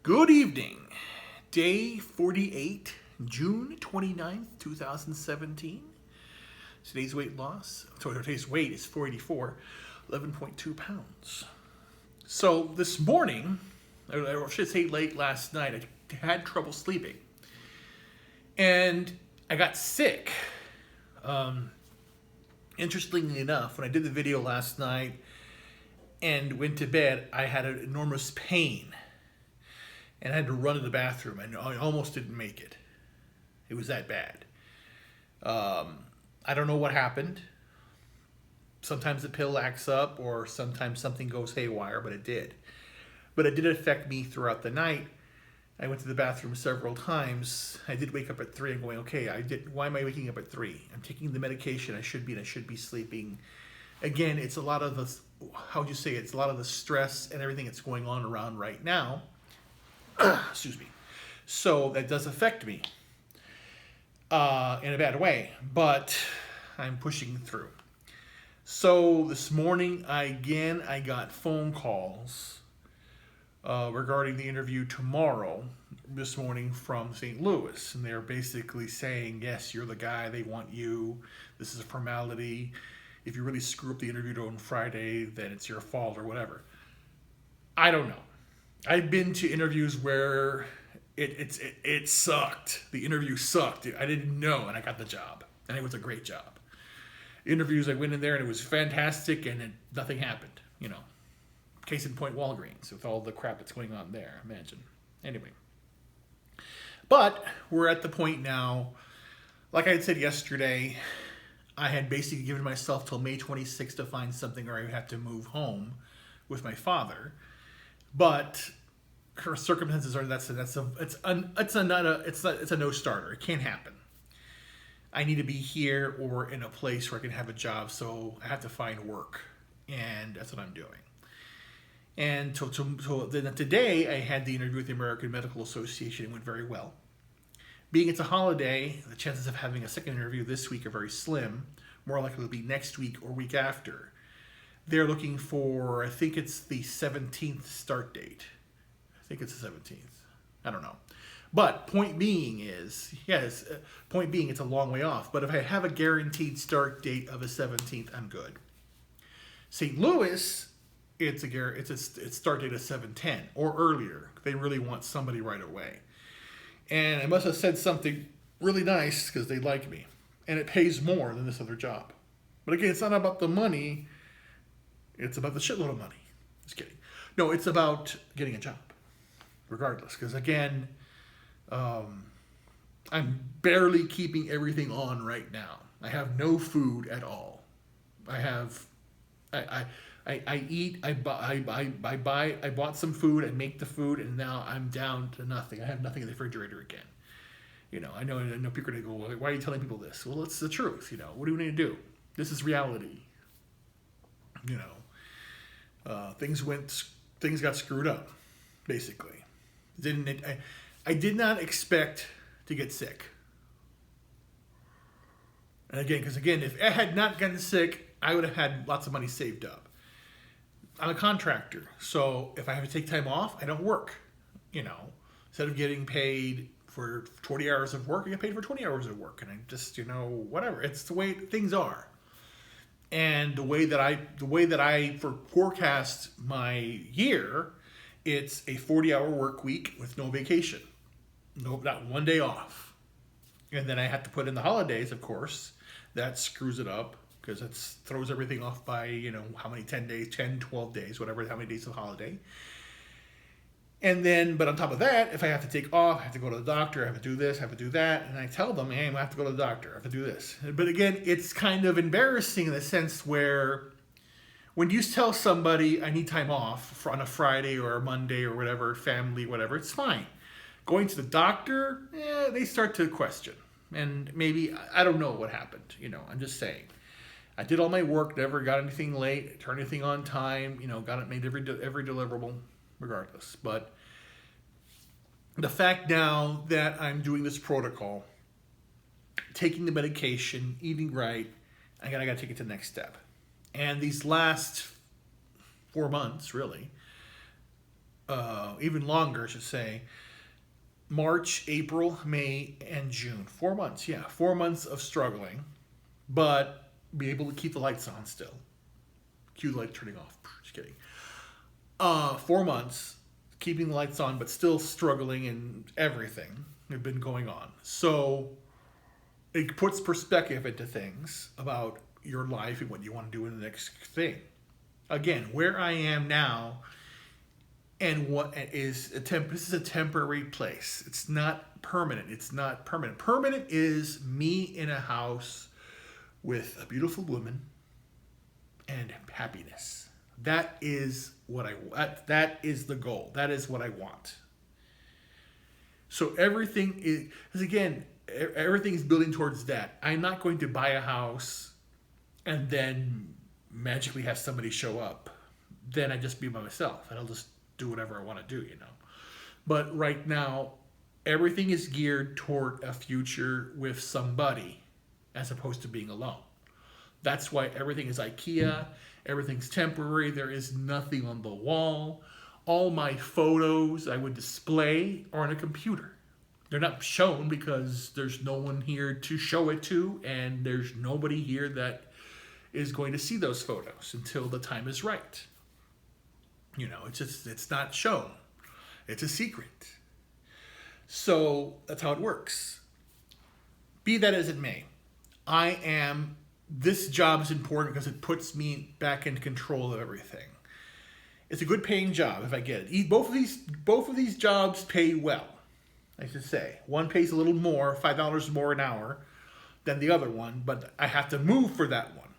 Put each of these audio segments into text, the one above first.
Good evening. Day 48, June 29th, 2017. Today's weight is 484, 11.2 pounds. So this morning, or I should say late last night, I had trouble sleeping. And I got sick. Interestingly enough, when I did the video last night and went to bed, I had an enormous pain. And I had to run to the bathroom, and I almost didn't make it. It was that bad. I don't know what happened. Sometimes the pill acts up, or sometimes something goes haywire, but it did. But it did affect me throughout the night. I went to the bathroom several times. I did wake up at 3 and going, okay, why am I waking up at 3? I'm taking the medication I should be, and I should be sleeping. Again, it's a lot of the, it's a lot of the stress and everything that's going on around right now. Excuse me. So that does affect me in a bad way, but I'm pushing through. So this morning, I got phone calls regarding the interview tomorrow, this morning from St. Louis, and they're basically saying, yes, you're the guy, they want you, this is a formality. If you really screw up the interview on Friday, then it's your fault or whatever. I don't know. I've been to interviews where it sucked. The interview sucked. I didn't know, and I got the job, and it was a great job. Interviews, I went in there, and it was fantastic, and nothing happened. You know, case in point, Walgreens, with all the crap that's going on there. Imagine. Anyway, but we're at the point now. Like I had said yesterday, I had basically given myself till May 26th to find something, or I would have to move home with my father. But her circumstances are it's a no starter. It can't happen. I need to be here or in a place where I can have a job, so I have to find work, and that's what I'm doing. And so then today I had the interview with the American Medical Association. It went very well. Being it's a holiday, the chances of having a second interview this week are very slim. More likely to be next week or week after. They're looking for, I think it's the 17th start date. I think it's the 17th. I don't know. But point being is, it's a long way off. But if I have a guaranteed start date of the 17th, I'm good. St. Louis, it's start date of 7/10 or earlier. They really want somebody right away. And I must have said something really nice because they like me. And it pays more than this other job. But again, it's not about the money. It's about the shitload of money. Just kidding. No, it's about getting a job, regardless. Because again, I'm barely keeping everything on right now. I have no food at all. I eat. I bought some food. I make the food, and now I'm down to nothing. I have nothing in the refrigerator again. You know, I know people are gonna go, why are you telling people this? Well, it's the truth. You know, what do we need to do? This is reality. You know. Things got screwed up, basically. I did not expect to get sick. And again, if I had not gotten sick, I would have had lots of money saved up. I'm a contractor, so if I have to take time off, I don't work. You know, instead of getting paid for 20 hours of work, I get paid for 20 hours of work, and I just, whatever. It's the way things are. And the way that I forecast my year, it's a 40-hour work week with no vacation. No, not one day off. And then I have to put in the holidays, of course. That screws it up because it throws everything off by, how many 10 days, 10, 12 days, whatever, how many days of holiday. And then, but on top of that, if I have to take off, I have to go to the doctor, I have to do this, I have to do that. And I tell them, hey, I have to go to the doctor, I have to do this. But again, it's kind of embarrassing in the sense where when you tell somebody I need time off on a Friday or a Monday or whatever, family, whatever, it's fine. Going to the doctor, they start to question. And maybe, I don't know what happened, I'm just saying. I did all my work, never got anything late, turned anything on time, made every deliverable. Regardless, but the fact now that I'm doing this protocol, taking the medication, eating right, I gotta take it to the next step. And these last 4 months, really, even longer, I should say. March, April, May, and June. 4 months, yeah. 4 months of struggling, but be able to keep the lights on still. Cue the light turning off. Just kidding. 4 months keeping the lights on, but still struggling in everything had been going on. So it puts perspective into things about your life and what you want to do in the next thing. Again, where I am now and what is this is a temporary place. It's not permanent. It's not permanent. Permanent is me in a house with a beautiful woman and happiness. That is what that is the goal. That is what I want. So everything is, again, everything is building towards that. I'm not going to buy a house and then magically have somebody show up. Then I just be by myself and I'll just do whatever I want to do, But right now, everything is geared toward a future with somebody as opposed to being alone. That's why everything is IKEA. Everything's temporary. There is nothing on the wall. All my photos I would display are on a computer. They're not shown because there's no one here to show it to, and there's nobody here that is going to see those photos until the time is right. It's not shown. It's a secret. So that's how it works. Be that as it may, this job is important because it puts me back in control of everything. It's a good paying job if I get it. Both of these jobs pay well, I should say. One pays a little more, $5 more an hour than the other one, but I have to move for that one.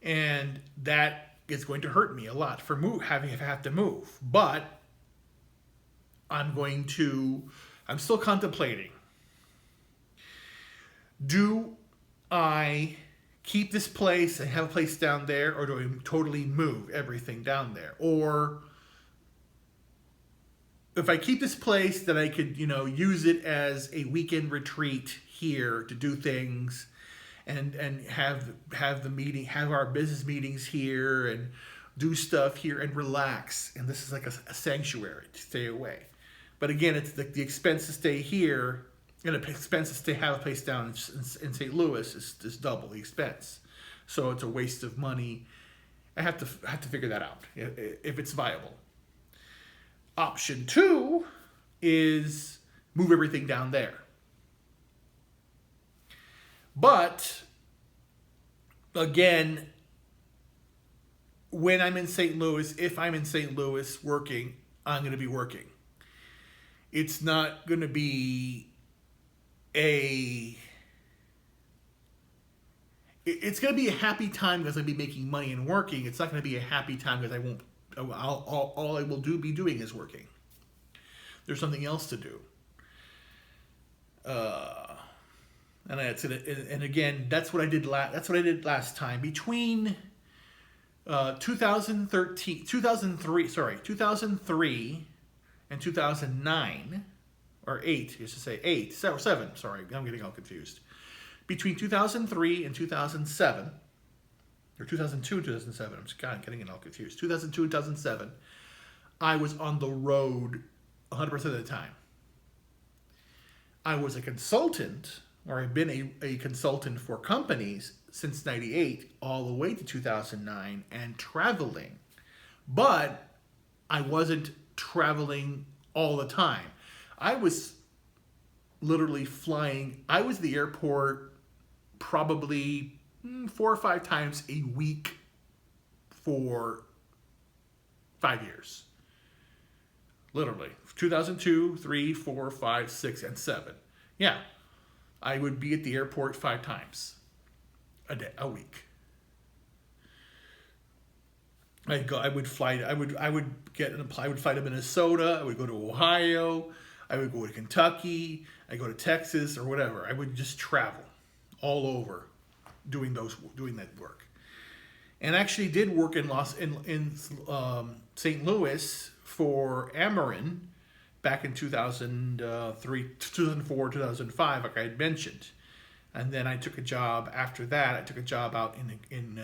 And that is going to hurt me a lot for having to move. But I'm still contemplating. Do I keep this place and have a place down there, or do I totally move everything down there? Or if I keep this place, then I could, use it as a weekend retreat here to do things and have our business meetings here and do stuff here and relax. And this is like a sanctuary to stay away. But again, it's the expense to stay here and the expense to have a place down in St. Louis is double the expense. So it's a waste of money. I have to figure that out if it's viable. Option 2 is move everything down there. But again, when I'm in St. Louis, if I'm in St. Louis working, I'm going to be working. It's not going to be it's going to be a happy time because I'll be making money and working. It's not going to be a happy time because all I will be doing is working. There's something else to do. And again, that's what I did last time. Between 2003 and 2009, or 8, I should say 8, 7, sorry, I'm getting all confused. Between 2003 and 2007, or 2002 and 2007, I'm getting it all confused. 2002 and 2007, I was on the road 100% of the time. I was a consultant, or I've been a consultant for companies since 98 all the way to 2009 and traveling. But I wasn't traveling all the time. I was literally flying. I was at the airport probably 4 or 5 times a week for 5 years. Literally. 2002, 3, 4, 5, 6, and 7. Yeah. I would be at the airport 5 times a week. I would fly to Minnesota. I would go to Ohio. I would go to Kentucky. I go to Texas or whatever. I would just travel all over doing that work. And actually did work in St. Louis for Amarin back in 2003, 2004, 2005, like I had mentioned. And then I took a job after that. I took a job out in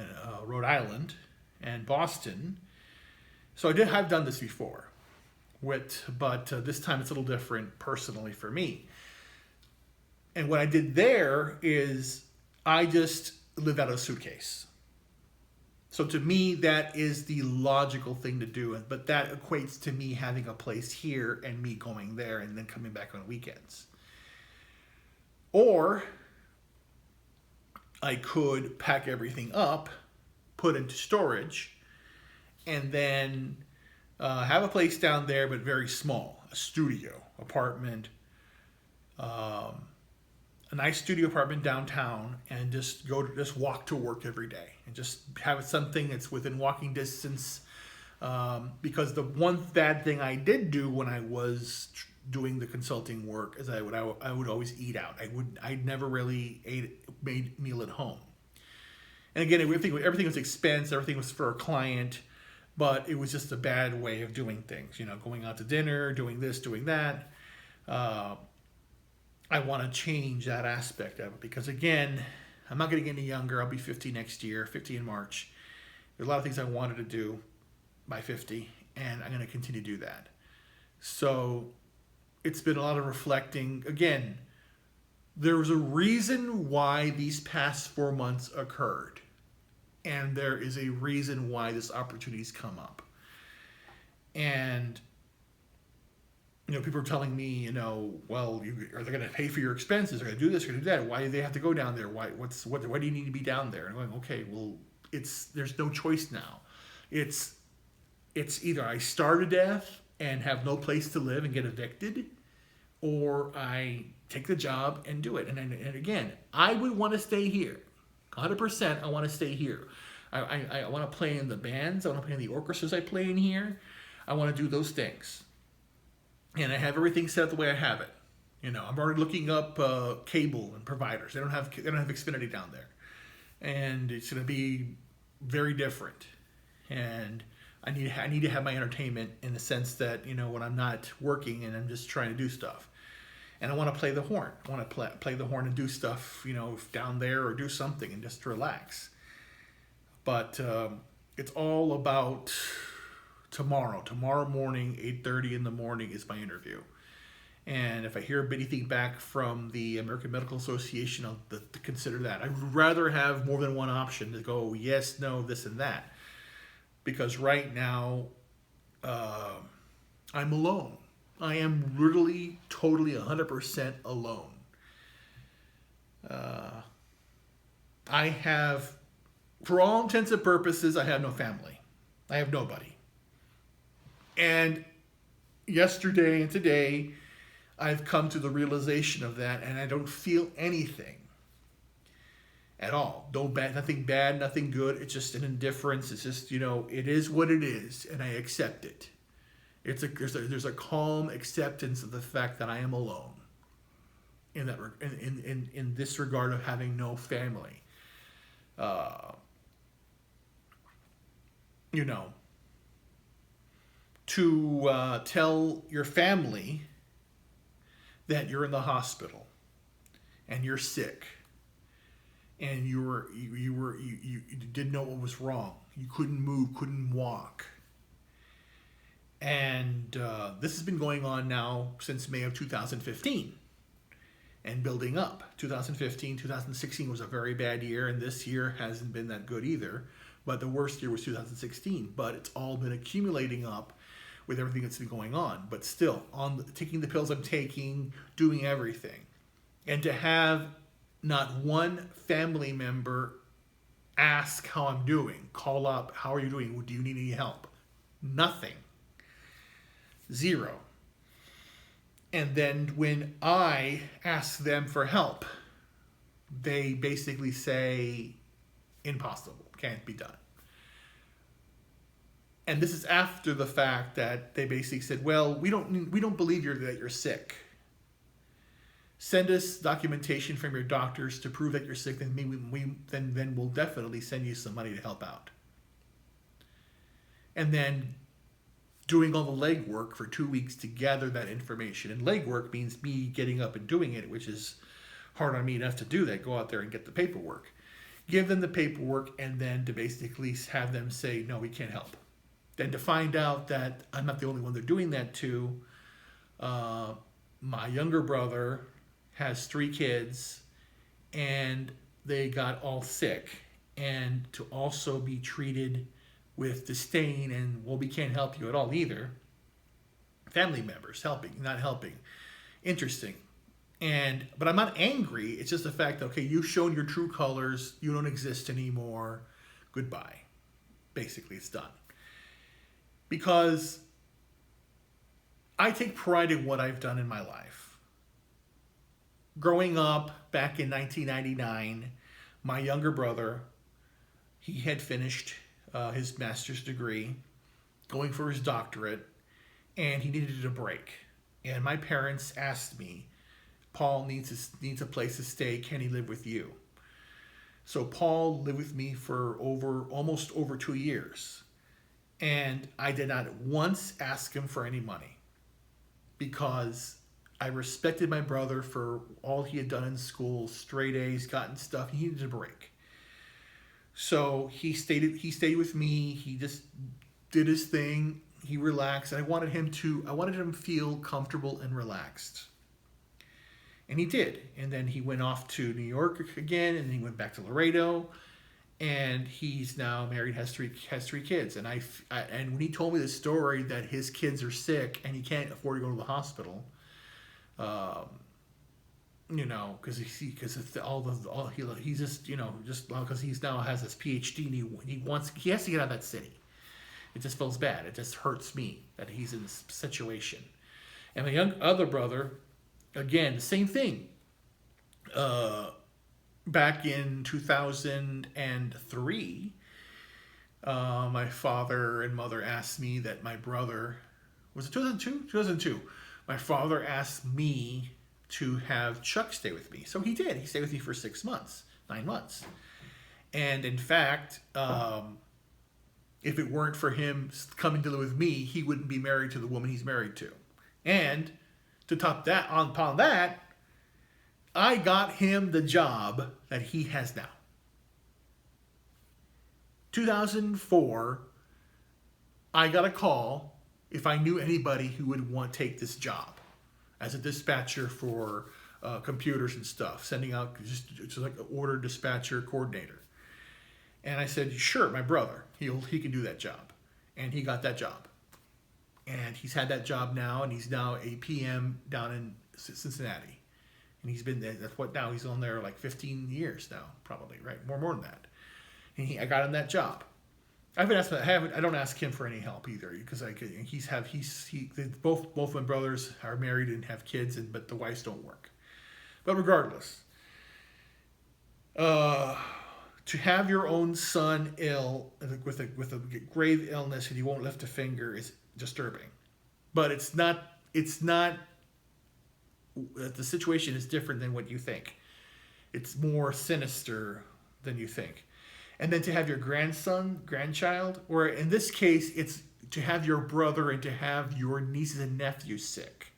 Rhode Island and Boston. So I've done this before. but this time it's a little different personally for me. And what I did there is I just lived out of a suitcase. So to me, that is the logical thing to do. But that equates to me having a place here and me going there and then coming back on weekends. Or I could pack everything up, put into storage, and then have a place down there, but very small, a studio apartment, a nice studio apartment downtown, and just walk to work every day and just have something that's within walking distance. Because the one bad thing I did do when I was doing the consulting work is I would always eat out. I never really made meal at home. And again, everything was expense, everything was for a client, but it was just a bad way of doing things. Going out to dinner, doing this, doing that. I want to change that aspect of it because, again, I'm not getting any younger. I'll be 50 next year, 50 in March. There's a lot of things I wanted to do by 50, and I'm going to continue to do that. So it's been a lot of reflecting. Again, there was a reason why these past 4 months occurred, and there is a reason why this opportunity's come up. And people are telling me, well, are they going to pay for your expenses? They're going to do this, they're going to do that. Why do they have to go down there? Why do you need to be down there? And I'm going, okay, well, there's no choice now. It's either I starve to death and have no place to live and get evicted, or I take the job and do it. And again, I would want to stay here. 100%, I want to stay here. I want to play in the bands. I want to play in the orchestras I play in here. I want to do those things. And I have everything set up the way I have it. I'm already looking up cable and providers. They don't have Xfinity down there, and it's going to be very different. And I need to have my entertainment in the sense that when I'm not working and I'm just trying to do stuff. And I want to play the horn. I want to play the horn and do stuff down there or do something and just relax. But it's all about tomorrow. Tomorrow morning, 8:30 in the morning is my interview. And if I hear anything back from the American Medical Association, I'll consider that. I would rather have more than one option to go yes, no, this, and that. Because right now, I'm alone. I am literally, totally, 100% alone. I have, for all intents and purposes, I have no family. I have nobody. And yesterday and today, I've come to the realization of that, and I don't feel anything at all. Nothing bad, nothing good. It's just an indifference. It's just, it is what it is, and I accept it. There's a calm acceptance of the fact that I am alone in this regard of having no family. To tell your family that you're in the hospital and you're sick and you didn't know what was wrong. You couldn't move, couldn't walk. And this has been going on now since May of 2015 and building up. 2015, 2016 was a very bad year, and this year hasn't been that good either. But the worst year was 2016. But it's all been accumulating up with everything that's been going on. But still, taking the pills I'm taking, doing everything. And to have not one family member ask how I'm doing, call up, how are you doing? Do you need any help? Nothing. Zero. And then when I ask them for help, they basically say, impossible, can't be done. And this is after the fact that they basically said, well, we don't believe that you're sick. Send us documentation from your doctors to prove that you're sick, then we'll definitely send you some money to help out. And then doing all the legwork for 2 weeks to gather that information. And legwork means me getting up and doing it, which is hard on me enough to do that. Go out there and get the paperwork. Give them the paperwork, and then to basically have them say, no, we can't help. Then to find out that I'm not the only one they're doing that to, my younger brother has 3 kids, and they got all sick, and to also be treated with disdain and, well, we can't help you at all either. Family members helping, not helping. Interesting. But I'm not angry. It's just the fact that, okay, you've shown your true colors. You don't exist anymore. Goodbye. Basically, it's done. Because I take pride in what I've done in my life. Growing up back in 1999, my younger brother, he had finished his master's degree, going for his doctorate, and he needed a break. And my parents asked me, Paul needs a place to stay. Can he live with you? So Paul lived with me for almost over 2 years. And I did not once ask him for any money, because I respected my brother for all he had done in school, straight A's, gotten stuff. He needed a break. So he stayed with me. He just did his thing. He relaxed. And I wanted him to feel comfortable and relaxed. And he did. And then he went off to New York again, and then he went back to Laredo. And he's now married, has three kids. And and when he told me the story that his kids are sick and he can't afford to go to the hospital, because he's just because he's now has this PhD and he has to get out of that city. It just feels bad. It just hurts me that he's in this situation. And my other brother, again, the same thing. Back in 2003, my father and mother asked me that my brother, was it 2002? 2002. My father asked me to have Chuck stay with me. So he did. He stayed with me for 9 months. And in fact, if it weren't for him coming to live with me, he wouldn't be married to the woman he's married to. And to top that, upon that, I got him the job that he has now. 2004, I got a call if I knew anybody who would want to take this job as a dispatcher for computers and stuff, sending out just like an order dispatcher coordinator. And I said, sure, my brother, he can do that job. And he got that job. And he's had that job now, and he's now a PM down in Cincinnati. And he's been there, now he's on there like 15 years now, probably, right? More than that. And I got him that job. I don't ask him for any help either, because both my brothers are married and have kids, but the wives don't work. But regardless, to have your own son ill with a grave illness and he won't lift a finger is disturbing. But it's not. The situation is different than what you think. It's more sinister than you think. And then to have your grandchild, or in this case, it's to have your brother and to have your nieces and nephews sick,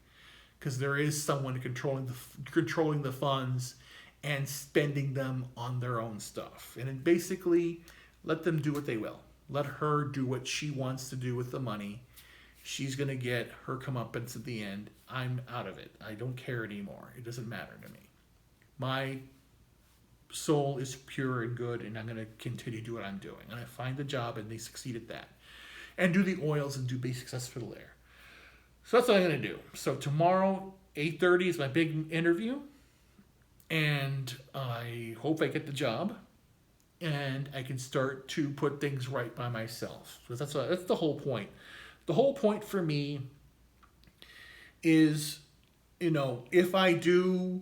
because there is someone controlling the funds and spending them on their own stuff. And then basically, let them do what they will. Let her do what she wants to do with the money. She's going to get her comeuppance at the end. I'm out of it. I don't care anymore. It doesn't matter to me. My soul is pure and good, and I'm going to continue to do what I'm doing. And I find the job, and they succeed at that. And do the oils and be successful there. So that's what I'm going to do. So tomorrow, 8:30 is my big interview. And I hope I get the job. And I can start to put things right by myself. So that's the whole point. The whole point for me is, if I do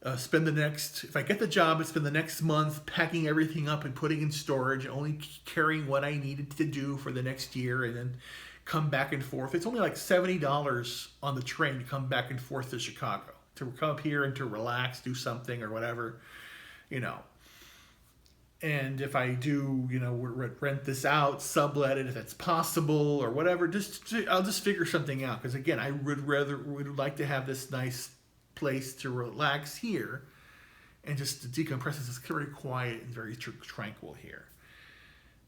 if I get the job and spend the next month packing everything up and putting in storage and only carrying what I needed to do for the next year, and then come back and forth. It's only like $70 on the train to come back and forth to Chicago, to come up here and to relax, do something or whatever, And if I do, rent this out, sublet it if it's possible or whatever, I'll just figure something out. Because again, I would like to have this nice place to relax here and just to decompress. It's very quiet and very tranquil here.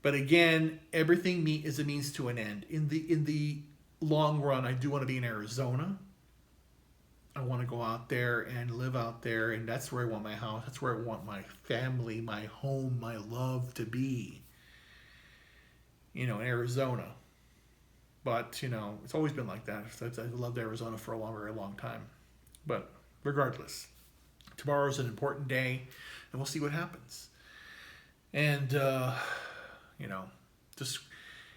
But again, everything is a means to an end. In the long run, I do want to be in Arizona. I want to go out there and live out there, and that's where I want my house. That's where I want my family, my home, my love to be. In Arizona. But, it's always been like that. I've loved Arizona for a very long time. But regardless, tomorrow's an important day, and we'll see what happens. And, just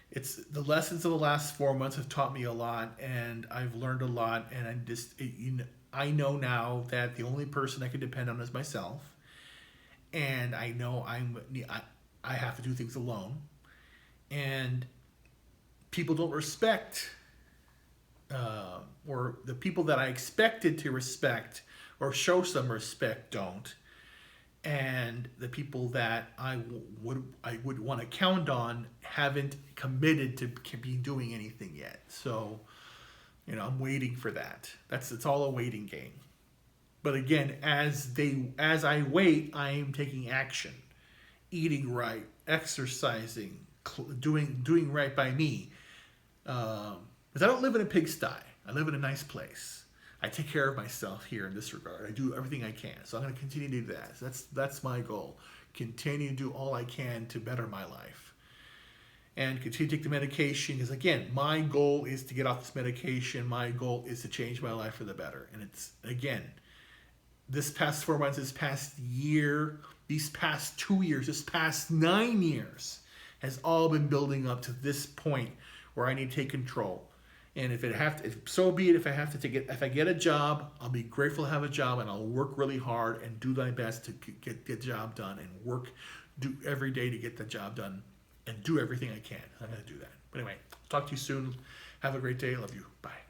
it's the lessons of the last 4 months have taught me a lot, and I've learned a lot. And I know now that the only person I can depend on is myself, and I know I have to do things alone. And people don't respect, or the people that I expected to respect or show some respect don't, and the people that I would want to count on haven't committed to be doing anything yet. So, I'm waiting for that. It's all a waiting game. But again, as I wait, I am taking action, eating right, exercising, doing right by me. Because I don't live in a pigsty. I live in a nice place. I take care of myself here in this regard. I do everything I can. So I'm going to continue to do that. So that's my goal. Continue to do all I can to better my life. And continue to take the medication. Because again, my goal is to get off this medication. My goal is to change my life for the better. And it's, again, this past 4 months, this past year, these past 2 years, this past 9 years has all been building up to this point where I need to take control. And if so be it. If I get a job, I'll be grateful to have a job, and I'll work really hard and do my best to get the job done, and do every day to get the job done, and do everything I can. I'm going to do that. But anyway, talk to you soon. Have a great day. I love you. Bye.